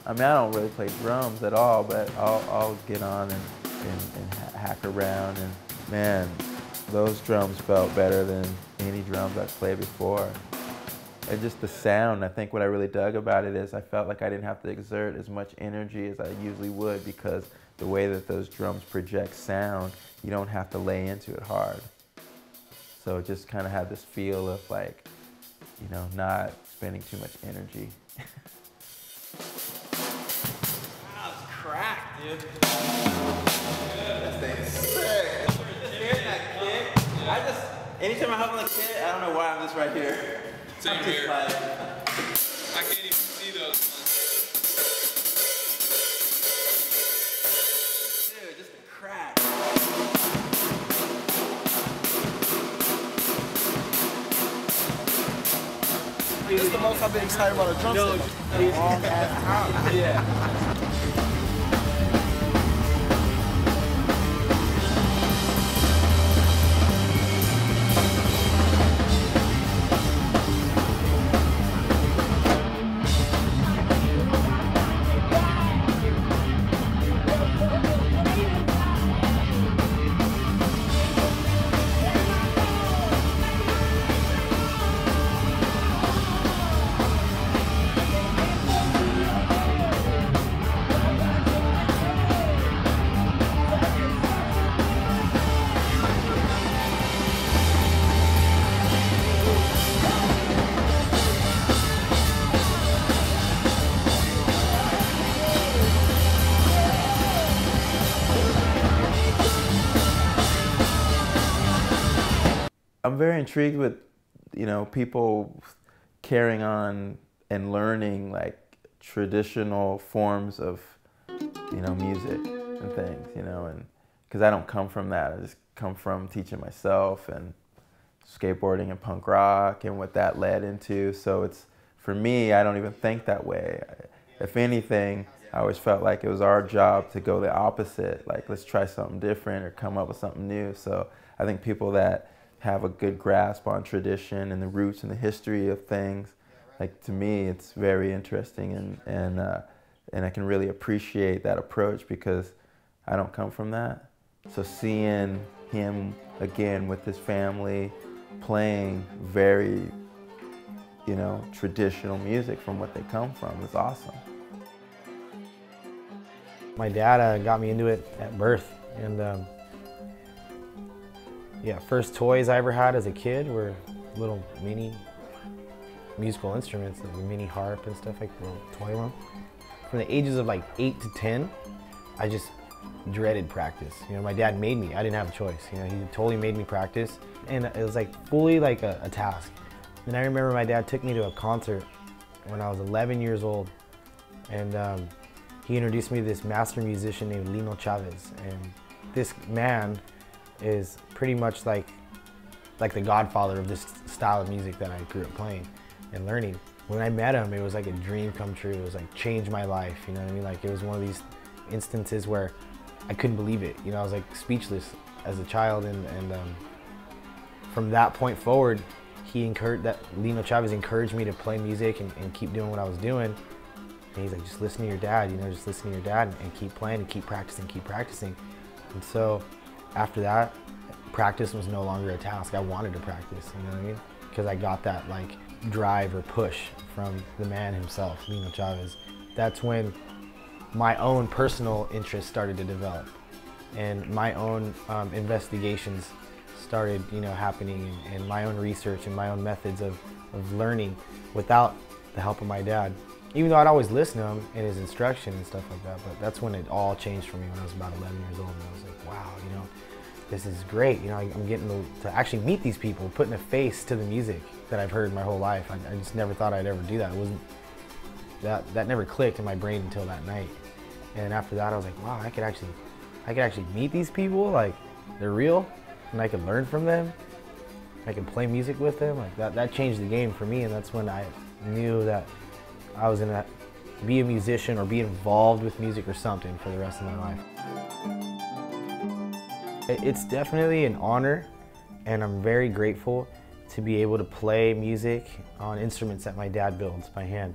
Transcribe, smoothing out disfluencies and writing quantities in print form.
I mean, I don't really play drums at all, but I'll get on and hack around, and man, those drums felt better than any drums I've played before. And just the sound, I think what I really dug about it is I felt like I didn't have to exert as much energy as I usually would, because the way that those drums project sound, you don't have to lay into it hard. So it just kind of had this feel of like, you know, not spending too much energy. Wow, it's cracked, dude. This thing is sick. Hearing that kick, anytime I hop on the kit, I don't know why I'm just right here. Same I'm here. just like, I can't even see those ones. dude, just a crack. This is the most I've been excited about a drum set. Yeah. I'm very intrigued with, you know, people carrying on and learning like traditional forms of, you know, music and things, you know, and because I don't come from that. I just come from teaching myself and skateboarding and punk rock and what that led into. So it's, for me, I don't even think that way. If anything, I always felt like it was our job to go the opposite, like let's try something different or come up with something new. So I think people that have a good grasp on tradition and the roots and the history of things, like to me it's very interesting, and I can really appreciate that approach because I don't come from that. So seeing him again with his family playing very, you know, traditional music from what they come from is awesome. My dad got me into it at birth, and yeah, first toys I ever had as a kid were little mini musical instruments, like a mini harp and stuff, like a little toy one. From the ages of like 8 to 10, I just dreaded practice. You know, my dad made me. I didn't have a choice. You know, he totally made me practice, and it was like fully like a task. And I remember my dad took me to a concert when I was 11 years old, and he introduced me to this master musician named Lino Chavez, and this man is pretty much like the godfather of this style of music that I grew up playing and learning. When I met him, it was like a dream come true. It was like changed my life, you know what I mean? Like it was one of these instances where I couldn't believe it. You know, I was like speechless as a child, and from that point forward, Lino Chavez encouraged me to play music and keep doing what I was doing. And he's like, just listen to your dad, you know, just listen to your dad and keep playing and keep practicing, keep practicing. And so after that, practice was no longer a task. I wanted to practice, you know what I mean? Because I got that like drive or push from the man himself, Lino Chavez. That's when my own personal interest started to develop, and my own investigations started, you know, happening, and my own research and my own methods of learning without the help of my dad. Even though I'd always listen to him and his instruction and stuff like that, but that's when it all changed for me when I was about 11 years old, and I was like, wow, you know, this is great. You know, I'm getting to actually meet these people, putting a face to the music that I've heard my whole life. I just never thought I'd ever do that. It wasn't, that never clicked in my brain until that night. And after that, I was like, wow, I could actually meet these people, like they're real, and I could learn from them. I could play music with them. Like that changed the game for me, and that's when I knew that I was gonna be a musician or be involved with music or something for the rest of my life. It's definitely an honor, and I'm very grateful to be able to play music on instruments that my dad builds by hand.